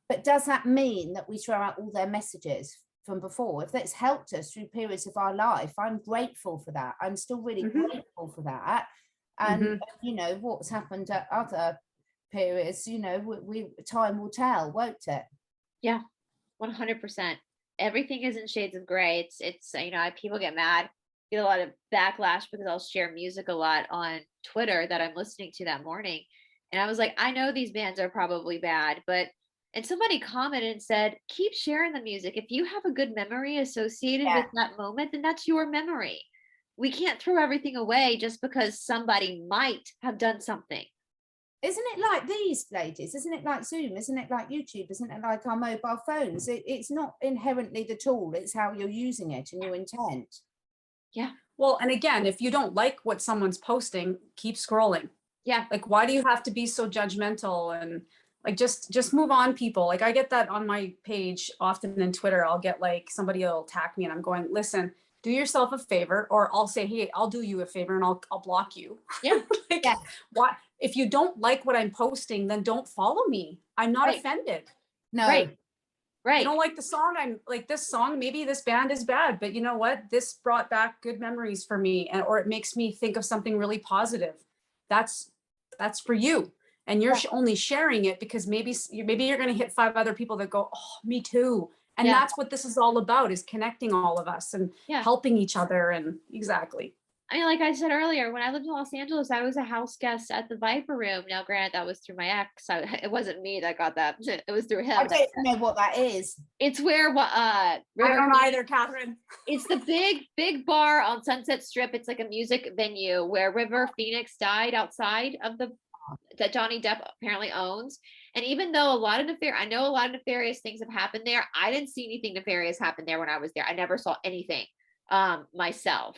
But does that mean that we throw out all their messages from before? If that's helped us through periods of our life, I'm grateful for that. I'm still really grateful for that. And, you know, what's happened at other periods, you know, time will tell, won't it? Yeah, 100%. Everything is in shades of gray. It's you know, people get mad, get a lot of backlash because I'll share music a lot on Twitter that I'm listening to that morning. And I was like, I know these bands are probably bad, and somebody commented and said, keep sharing the music. If you have a good memory associated with that moment, then that's your memory. We can't throw everything away just because somebody might have done something. Isn't it like these ladies? Isn't it like Zoom? Isn't it like YouTube? Isn't it like our mobile phones? It's not inherently the tool, it's how you're using it and your intent. Yeah. Well, and again, if you don't like what someone's posting, keep scrolling. Yeah. Like, why do you have to be so judgmental? And like, just move on, people. Like, I get that on my page often in Twitter. I'll get like, somebody will attack me and I'm going, listen, do yourself a favor, or I'll say, hey, I'll do you a favor and I'll block you. Yeah. Like, why? If you don't like what I'm posting, then don't follow me. I'm not offended. No. Right. You don't like the song. I'm like, this song, maybe this band is bad, but you know what? This brought back good memories for me, or it makes me think of something really positive. That's for you. And you're only sharing it because maybe you're going to hit 5 other people that go, oh, me too. And that's what this is all about, is connecting all of us and helping each other. And exactly. I mean, like I said earlier, when I lived in Los Angeles, I was a house guest at the Viper Room. Now, granted, that was through my ex. It wasn't me that got that. It was through him. I don't know what that is. It's where I don't either, Catherine. It's the big bar on Sunset Strip. It's like a music venue where River Phoenix died outside of that Johnny Depp apparently owns. And even though I know a lot of nefarious things have happened there, I didn't see anything nefarious happen there when I was there. I never saw anything myself.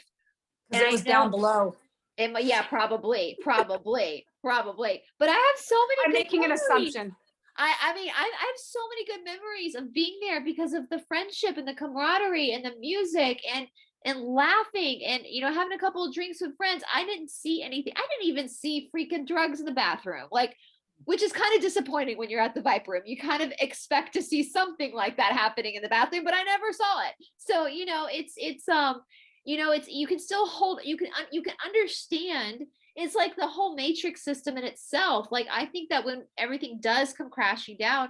And it was down below. Yeah, probably. But I have so many. I'm making an assumption. I mean, I have so many good memories of being there because of the friendship and the camaraderie and the music and laughing and, you know, having a couple of drinks with friends. I didn't see anything. I didn't even see freaking drugs in the bathroom, like, which is kind of disappointing when you're at the Viper Room. You kind of expect to see something like that happening in the bathroom, but I never saw it. So, you know, it's you know, you can still hold, you can understand. It's like the whole matrix system in itself. Like, I think that when everything does come crashing down,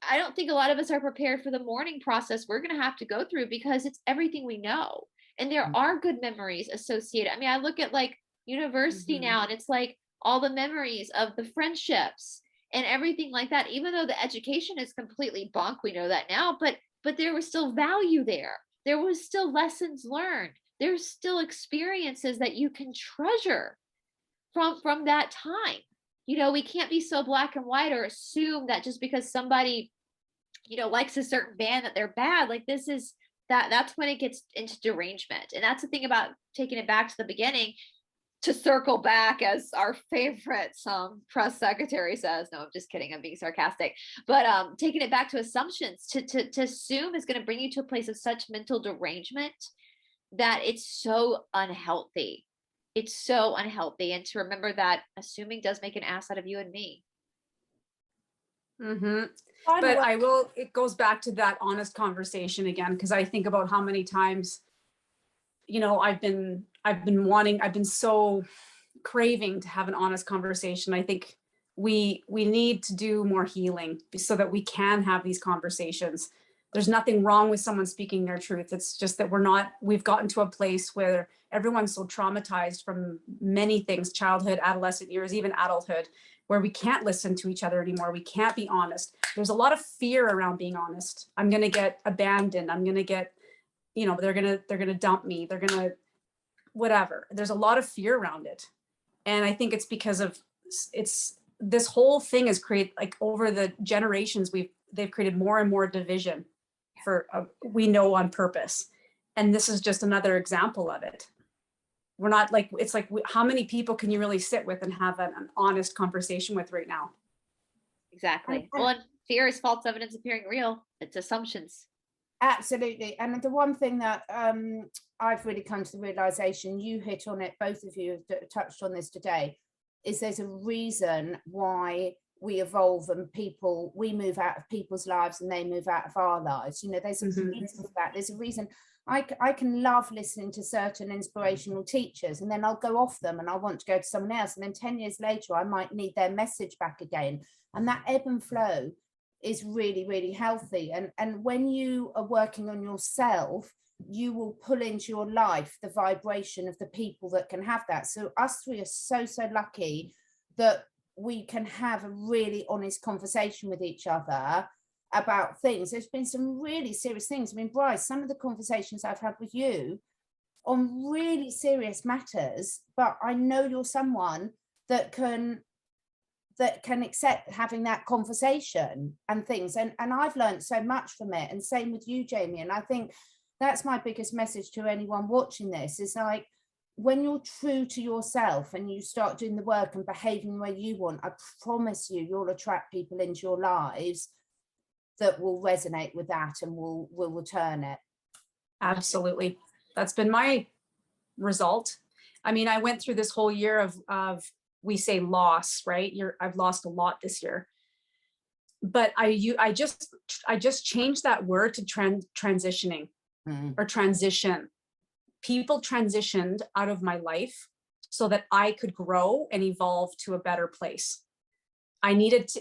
I don't think a lot of us are prepared for the mourning process we're going to have to go through, because it's everything we know. And there are good memories associated. I mean, I look at like university now, and it's like all the memories of the friendships and everything like that, even though the education is completely bunk, we know that now, but there was still value there. There was still lessons learned. There's still experiences that you can treasure from that time. You know, we can't be so black and white or assume that just because somebody, you know, likes a certain band that they're bad. Like, that's when it gets into derangement. And that's the thing about taking it back to the beginning. to circle back, as our favorite press secretary says, no, I'm just kidding, I'm being sarcastic, but taking it back to assumptions, to assume is going to bring you to a place of such mental derangement that it's so unhealthy. It's so unhealthy. And to remember that assuming does make an ass out of you and me. Mm-hmm. But it goes back to that honest conversation again, because I think about how many times, you know, I've been so craving to have an honest conversation. I think we need to do more healing so that we can have these conversations. There's nothing wrong with someone speaking their truth. It's just that we've gotten to a place where everyone's so traumatized from many things, childhood, adolescent years, even adulthood, where we can't listen to each other anymore. We can't be honest. There's a lot of fear around being honest. I'm going to get abandoned. I'm going to get, you know, they're going to dump me. They're going to whatever. There's a lot of fear around it. And I think it's because of this whole thing is created, like, over the generations, they've created more and more division for we know, on purpose. And this is just another example of it. We're not like, it's like, how many people can you really sit with and have an honest conversation with right now? Exactly. Well, and fear is false evidence appearing real. It's assumptions. Absolutely. And the one thing that I've really come to the realization, you hit on it, both of you have touched on this today, is there's a reason why we evolve and we move out of people's lives and they move out of our lives. You know, there's a reason for that. There's a reason. I can love listening to certain inspirational teachers, and then I'll go off them and I want to go to someone else. And then 10 years later, I might need their message back again. And that ebb and flow is really, really healthy. And when you are working on yourself, you will pull into your life the vibration of the people that can have that. So us three are so lucky that we can have a really honest conversation with each other about things. There's been some really serious things. I mean, Brice, some of the conversations I've had with you on really serious matters, but I know you're someone that can accept having that conversation and things. And I've learned so much from it. And same with you, Jamie. And I think that's my biggest message to anyone watching this, is like, when you're true to yourself and you start doing the work and behaving the way you want, I promise you'll attract people into your lives that will resonate with that and will return it. Absolutely. That's been my result. I mean, I went through this whole year of we say loss, right? I've lost a lot this year, but I just changed that word to transitioning or transition. People transitioned out of my life so that I could grow and evolve to a better place. And it's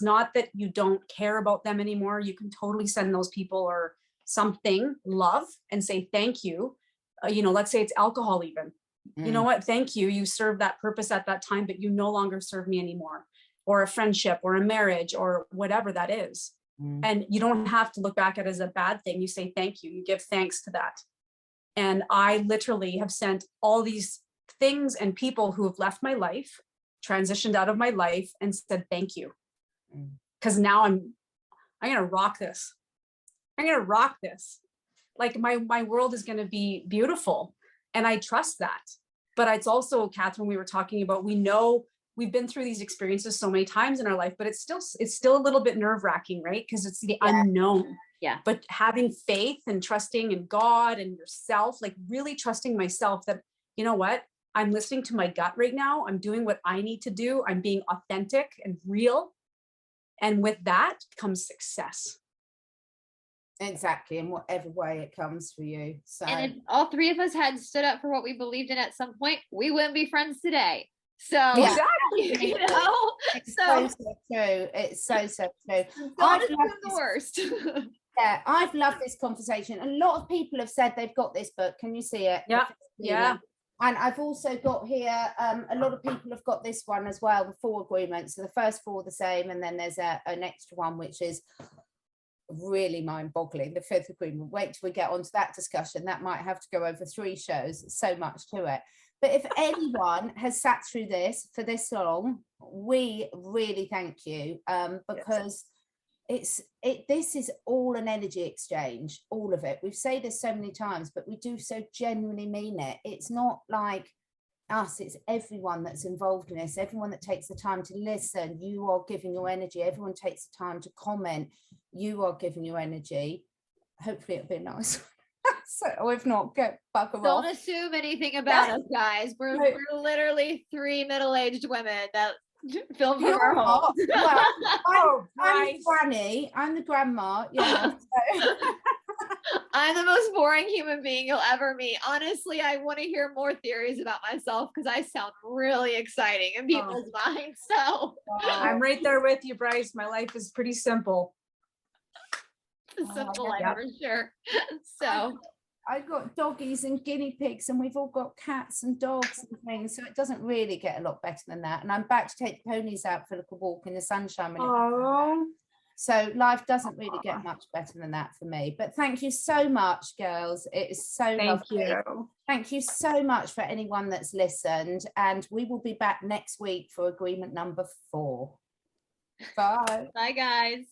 not that you don't care about them anymore. You can totally send those people or something love and say thank you. You know, let's say it's alcohol even. You know what? Thank you. You served that purpose at that time, but you no longer serve me anymore. Or a friendship or a marriage or whatever that is. And you don't have to look back at it as a bad thing. You say thank you. You give thanks to that. And I literally have sent all these things and people who have left my life, transitioned out of my life, and said thank you. Because now I'm gonna rock this. I'm gonna rock this. Like my world is gonna be beautiful. And I trust that. But it's also, Catherine, we were talking about, we know we've been through these experiences so many times in our life, but it's still a little bit nerve-wracking, right? Because it's the unknown. Yeah. But having faith and trusting in God and yourself, like really trusting myself that, you know what, I'm listening to my gut right now. I'm doing what I need to do. I'm being authentic and real. And with that comes success. Exactly, in whatever way it comes for you. So, and if all three of us had stood up for what we believed in at some point, we wouldn't be friends today. So exactly, you know, it's so true. It's so true. I've loved the worst. Yeah, I've loved this conversation. A lot of people have said they've got this book. Can you see it? Yeah. And I've also got here, a lot of people have got this one as well, the 4 agreements. So the first 4 are the same, and then there's an extra one which is really mind-boggling, the 5th agreement. Wait till we get onto that discussion. That might have to go over 3 shows. So much to it. But if anyone has sat through this for this long, we really thank you, because this is all an energy exchange, all of it. We've said this so many times, but we do so genuinely mean it. It's not like us, it's everyone that's involved in this, everyone that takes the time to listen, you are giving your energy, everyone takes the time to comment, you are giving your energy. Hopefully it'll be nice. So if not, get bugger off. Don't assume anything about us, guys. We're literally 3 middle-aged women that film from our home. Well, I'm the granny, I'm the grandma, yeah. So. I'm the most boring human being you'll ever meet. Honestly, I want to hear more theories about myself because I sound really exciting in people's minds. So I'm right there with you, Brice. My life is pretty simple. It's a simple life for sure. So I've got doggies and guinea pigs, and we've all got cats and dogs and things, so it doesn't really get a lot better than that. And I'm back to take the ponies out for a little walk in the sunshine. So life doesn't really get much better than that for me. But thank you so much, girls. It is so lovely. Thank you so much for anyone that's listened, and we will be back next week for agreement number 4. Bye. Bye, guys.